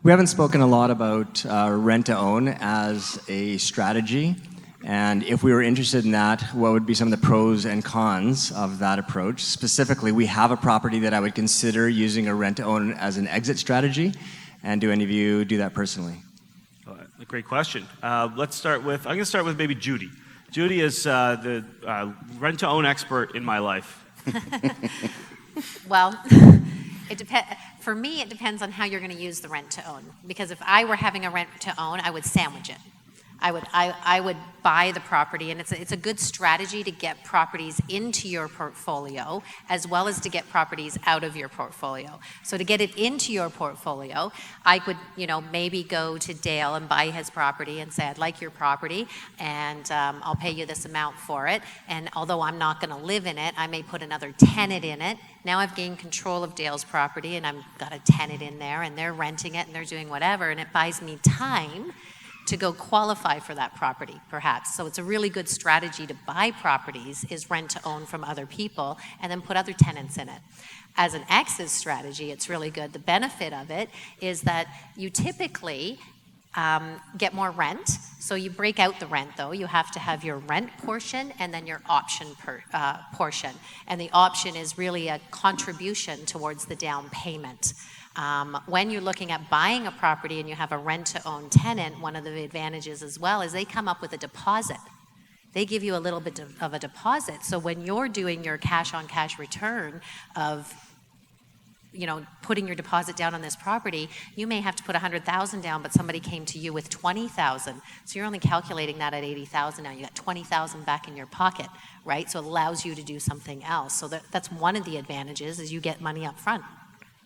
We haven't spoken a lot about rent-to-own as a strategy, and if we were interested in that, what would be some of the pros and cons of that approach? Specifically, we have a property that I would consider using a rent-to-own as an exit strategy, and do any of you do that personally? A great question. I'm going to start with maybe Judy. Judy is the rent-to-own expert in my life. Well, for me, it depends on how you're going to use the rent-to-own. Because if I were having a rent-to-own, I would sandwich it. I would buy the property, and it's a good strategy to get properties into your portfolio as well as to get properties out of your portfolio. So to get it into your portfolio, I could maybe go to Dale and buy his property and say, I'd like your property, and I'll pay you this amount for it. And although I'm not going to live in it, I may put another tenant in it. Now I've gained control of Dale's property, and I've got a tenant in there, and they're renting it, and they're doing whatever, and it buys me time to go qualify for that property, perhaps. So it's a really good strategy to buy properties is rent to own from other people and then put other tenants in it. As an exit strategy, it's really good. The benefit of it is that you typically get more rent. So you break out the rent, though. You have to have your rent portion and then your option portion. And the option is really a contribution towards the down payment. When you're looking at buying a property and you have a rent-to-own tenant, one of the advantages as well is they come up with a deposit. They give you a little bit of a deposit. So when you're doing your cash-on-cash return of putting your deposit down on this property, you may have to put $100,000 down, but somebody came to you with $20,000. So you're only calculating that at $80,000 now. You got $20,000 back in your pocket, right? So it allows you to do something else. So that's one of the advantages is you get money up front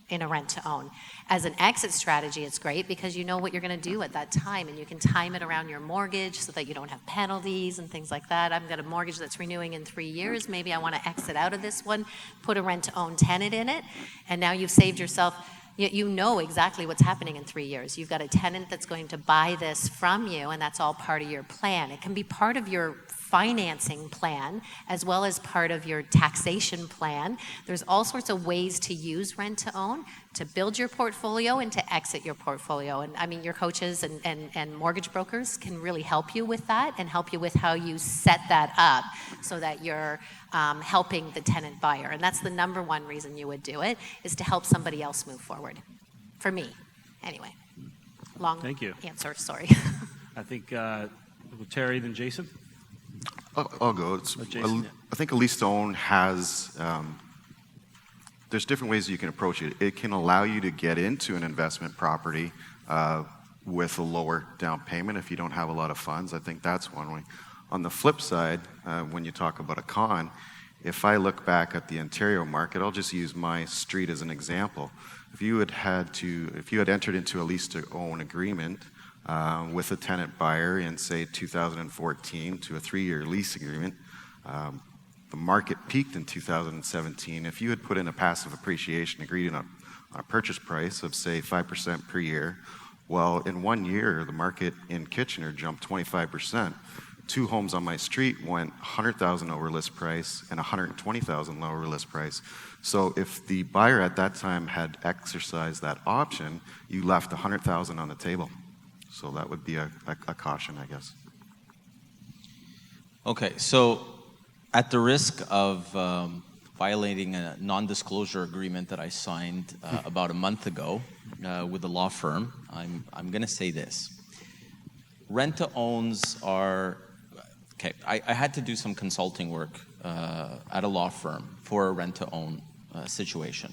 in a rent-to-own. As an exit strategy, it's great because you know what you're going to do at that time, and you can time it around your mortgage so that you don't have penalties and things like that. I've got a mortgage that's renewing in 3 years. Maybe I want to exit out of this one, put a rent-to-own tenant in it, and now you've saved yourself. You know exactly what's happening in 3 years. You've got a tenant that's going to buy this from you, and that's all part of your plan. It can be part of your financing plan as well as part of your taxation plan. There's all sorts of ways to use rent-to-own to build your portfolio and to exit your portfolio. And I mean, your coaches and mortgage brokers can really help you with that and help you with how you set that up so that you're helping the tenant buyer. And that's the number one reason you would do it, is to help somebody else move forward. For me, anyway. Long Thank you. answer, sorry. I think Terry, then Jason. I'll go. Jason, I think a lease-to-own has, there's different ways you can approach it. It can allow you to get into an investment property with a lower down payment if you don't have a lot of funds. I think that's one way. On the flip side, when you talk about a con, if I look back at the Ontario market, I'll just use my street as an example. If you had entered into a lease-to-own agreement with a tenant buyer in, say, 2014 to a 3-year lease agreement, the market peaked in 2017. If you had put in a passive appreciation agreed on a purchase price of, say, 5% per year, well, in 1 year, the market in Kitchener jumped 25%. 2 homes on my street went $100,000 over list price and $120,000 lower list price. So if the buyer at that time had exercised that option, you left $100,000 on the table. So that would be a caution, I guess. Okay, so at the risk of violating a non-disclosure agreement that I signed about a month ago with a law firm, I'm going to say this. Rent-to-owns are, okay, I had to do some consulting work at a law firm for a rent-to-own situation.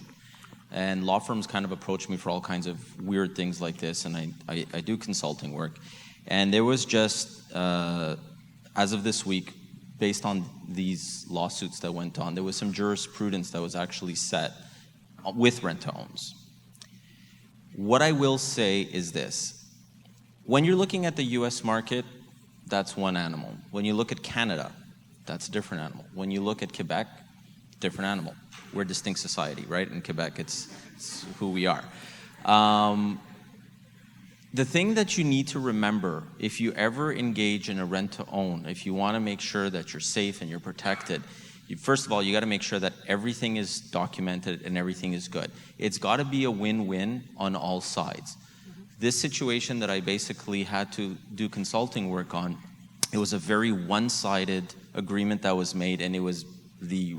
And law firms kind of approach me for all kinds of weird things like this, and I do consulting work. And there was just, as of this week, based on these lawsuits that went on, there was some jurisprudence that was actually set with rent-to-owns. What I will say is this. When you're looking at the US market, that's one animal. When you look at Canada, that's a different animal. When you look at Quebec, different animal. We're a distinct society, right? In Quebec, it's who we are. The thing that you need to remember, if you ever engage in a rent-to-own, if you want to make sure that you're safe and you're protected, first of all, you got to make sure that everything is documented and everything is good. It's got to be a win-win on all sides. This situation that I basically had to do consulting work on, it was a very one-sided agreement that was made, and it was the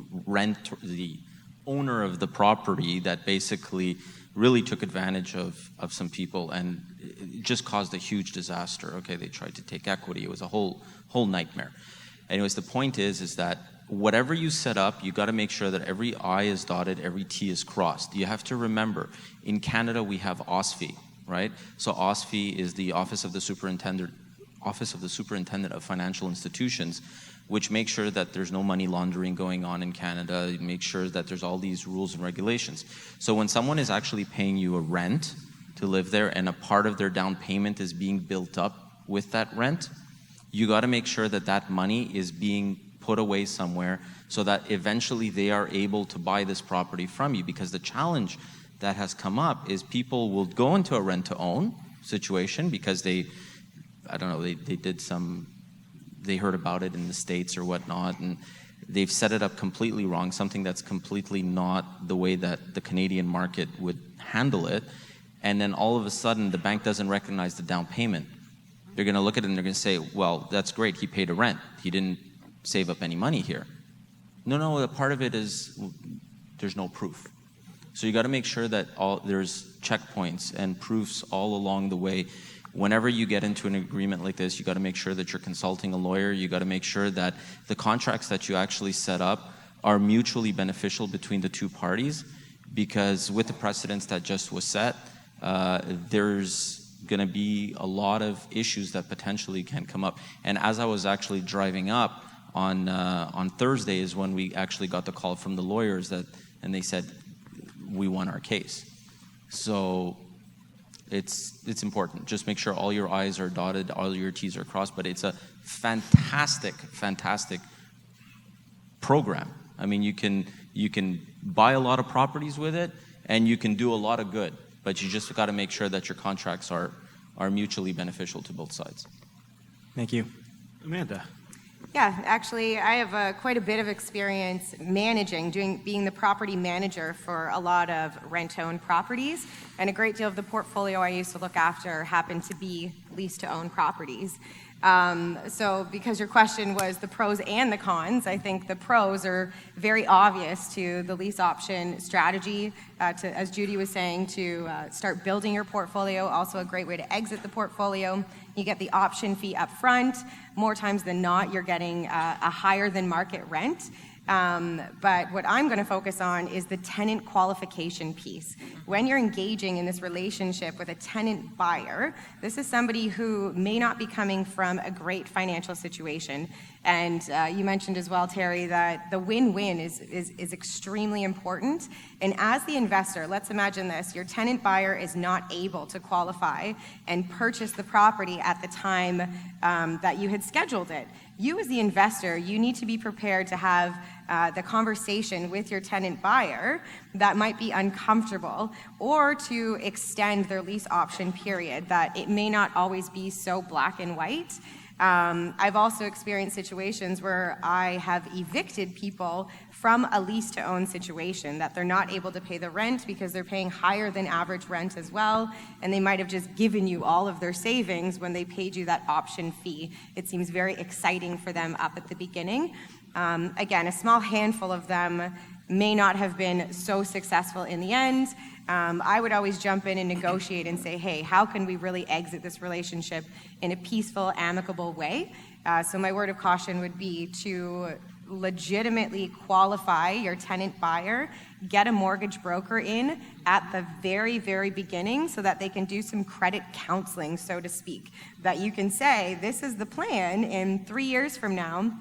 owner of the property that basically really took advantage of some people, and it just caused a huge disaster. Okay, they tried to take equity. It was a whole nightmare. Anyways, the point is that whatever you set up, you got to make sure that every I is dotted, every T is crossed. You have to remember, in Canada we have OSFI, right? So OSFI is the Office of the Superintendent of Financial Institutions, which makes sure that there's no money laundering going on in Canada. It makes sure that there's all these rules and regulations. So when someone is actually paying you a rent to live there, and a part of their down payment is being built up with that rent, you got to make sure that that money is being put away somewhere so that eventually they are able to buy this property from you. Because the challenge that has come up is people will go into a rent-to-own situation because they heard about it in the States or whatnot, and they've set it up completely wrong, something that's completely not the way that the Canadian market would handle it. And then all of a sudden, the bank doesn't recognize the down payment. They're going to look at it and they're going to say, well, that's great, he paid a rent. He didn't save up any money here. No, the part of it is there's no proof. So you got to make sure that there's checkpoints and proofs all along the way. Whenever you get into an agreement like this, you got to make sure that you're consulting a lawyer. You got to make sure that the contracts that you actually set up are mutually beneficial between the two parties, because with the precedents that just was set, there's going to be a lot of issues that potentially can come up. And as I was actually driving up on Thursday is when we actually got the call from the lawyers and they said, we won our case. So it's important. Just make sure all your I's are dotted, all your T's are crossed, but it's a fantastic program. I mean, you can buy a lot of properties with it, and you can do a lot of good, but you just got to make sure that your contracts are mutually beneficial to both sides. Thank you. Amanda. Yeah, actually, I have quite a bit of experience being the property manager for a lot of rent-to-own properties, and a great deal of the portfolio I used to look after happened to be lease-to-own properties. So because your question was the pros and the cons, I think the pros are very obvious to the lease option strategy, as Judy was saying, to start building your portfolio, also a great way to exit the portfolio. You get the option fee up front. More times than not, you're getting a higher than market rent. But what I'm going to focus on is the tenant qualification piece. When you're engaging in this relationship with a tenant buyer, this is somebody who may not be coming from a great financial situation. And you mentioned as well, Terry, that the win-win is extremely important. And as the investor, let's imagine this, your tenant buyer is not able to qualify and purchase the property at the time that you had scheduled it. You as the investor, you need to be prepared to have the conversation with your tenant buyer that might be uncomfortable, or to extend their lease option period, that it may not always be so black and white. I've also experienced situations where I have evicted people from a lease-to-own situation, that they're not able to pay the rent because they're paying higher than average rent as well, and they might have just given you all of their savings when they paid you that option fee. It seems very exciting for them up at the beginning. Again, a small handful of them may not have been so successful in the end. I would always jump in and negotiate and say, hey, how can we really exit this relationship in a peaceful, amicable way? So my word of caution would be to legitimately qualify your tenant buyer, get a mortgage broker in at the very, very beginning so that they can do some credit counseling, so to speak. That you can say, this is the plan, in 3 years from now,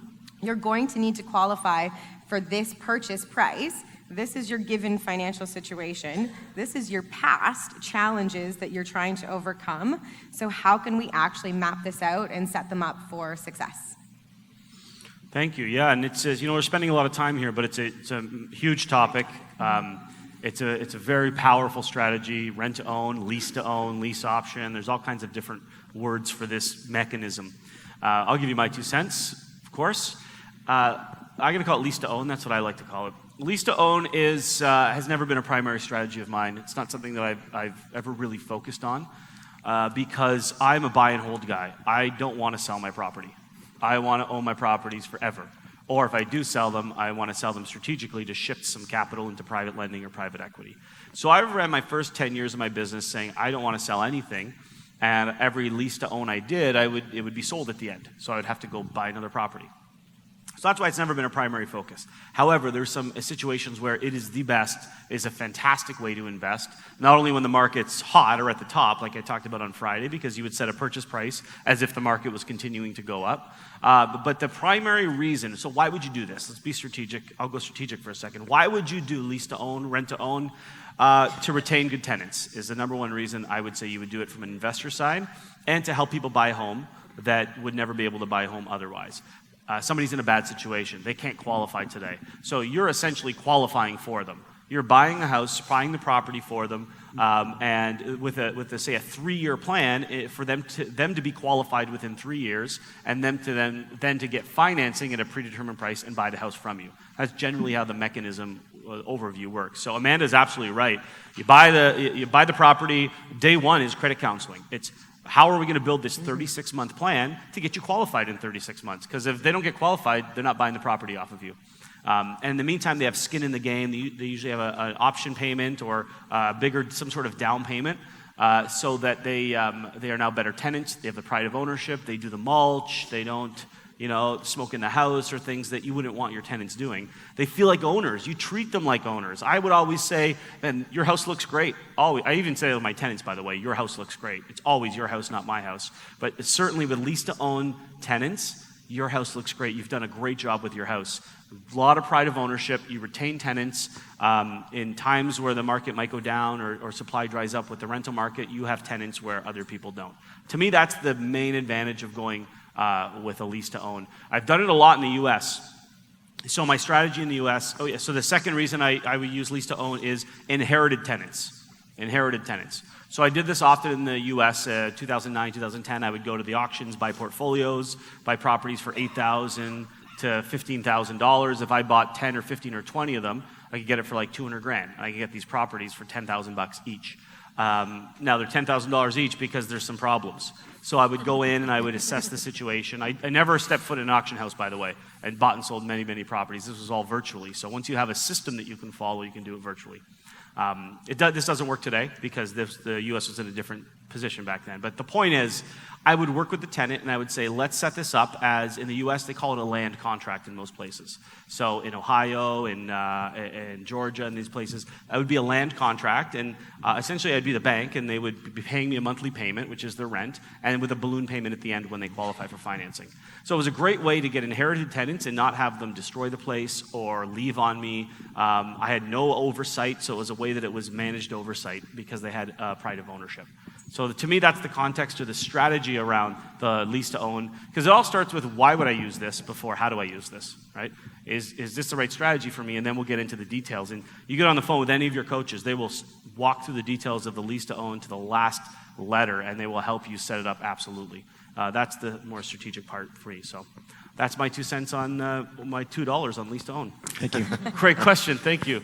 you're going to need to qualify for this purchase price. This is your given financial situation. This is your past challenges that you're trying to overcome. So how can we actually map this out and set them up for success? Thank you. Yeah, and it's we're spending a lot of time here, but it's a huge topic. It's a very powerful strategy: rent to own, lease option. There's all kinds of different words for this mechanism. I'll give you my 2 cents, of course. I'm going to call it lease to own. That's what I like to call it. Lease to own has never been a primary strategy of mine. It's not something that I've ever really focused on. because I'm a buy and hold guy. I don't want to sell my property. I want to own my properties forever. Or if I do sell them, I want to sell them strategically to shift some capital into private lending or private equity. So I ran my first 10 years of my business saying I don't want to sell anything, and every lease to own I did, it would be sold at the end. So I would have to go buy another property. So that's why it's never been a primary focus. However, there's some situations where it is the best, is a fantastic way to invest, not only when the market's hot or at the top, like I talked about on Friday, because you would set a purchase price as if the market was continuing to go up, but the primary reason, so why would you do this? Let's be strategic. I'll go strategic for a second. Why would you do lease to own, rent to own? To retain good tenants is the number one reason I would say you would do it from an investor side, and to help people buy a home that would never be able to buy a home otherwise. Somebody's in a bad situation. They can't qualify today. So you're essentially qualifying for them. You're buying a house, buying the property for them, and with say a 3-year plan for them to be qualified within 3 years, and them to then to get financing at a predetermined price and buy the house from you. That's generally how the mechanism overview works. So Amanda's absolutely right. You buy the property. Day one is credit counseling. It's how are we going to build this 36-month plan to get you qualified in 36 months? Because if they don't get qualified, they're not buying the property off of you. And in the meantime, they have skin in the game. They usually have an option payment or some sort of down payment, so that they are now better tenants. They have the pride of ownership. They do the mulch. They don't smoke in the house or things that you wouldn't want your tenants doing. They feel like owners. You treat them like owners. I would always say, man, your house looks great. Always. I even say to my tenants, by the way, your house looks great. It's always your house, not my house. But certainly with lease-to-own tenants, your house looks great. You've done a great job with your house. A lot of pride of ownership. You retain tenants. In times where the market might go down or supply dries up with the rental market, you have tenants where other people don't. To me, that's the main advantage of going with a lease to own. I've done it a lot in the U.S. So my strategy in the U.S., so the second reason I would use lease to own is inherited tenants. Inherited tenants. So I did this often in the U.S. 2009, 2010. I would go to the auctions, buy portfolios, buy properties for $8,000 to $15,000. If I bought 10 or 15 or 20 of them, I could get it for like $200,000. I could get these properties for $10,000 each. Now they're $10,000 each because there's some problems. So I would go in and I would assess the situation. I never stepped foot in an auction house, by the way, and bought and sold many, many properties. This was all virtually. So once you have a system that you can follow, you can do it virtually. This doesn't work today because the U.S. was in a different position back then. But the point is, I would work with the tenant and I would say, let's set this up as, in the U.S., they call it a land contract in most places. So in Ohio and Georgia and these places, that would be a land contract. And essentially, I'd be the bank and they would be paying me a monthly payment, which is their rent, and with a balloon payment at the end when they qualify for financing. So it was a great way to get inherited tenants and not have them destroy the place or leave on me. I had no oversight, so it was a way that it was managed oversight because they had pride of ownership. So to me, that's the context or the strategy around the lease to own, because it all starts with why would I use this before how do I use this, right? Is this the right strategy for me? And then we'll get into the details. And you get on the phone with any of your coaches, they will walk through the details of the lease to own to the last letter, and they will help you set it up absolutely. That's the more strategic part for me. So that's my 2 cents on my $2 on lease to own. Thank you. Great question. Thank you.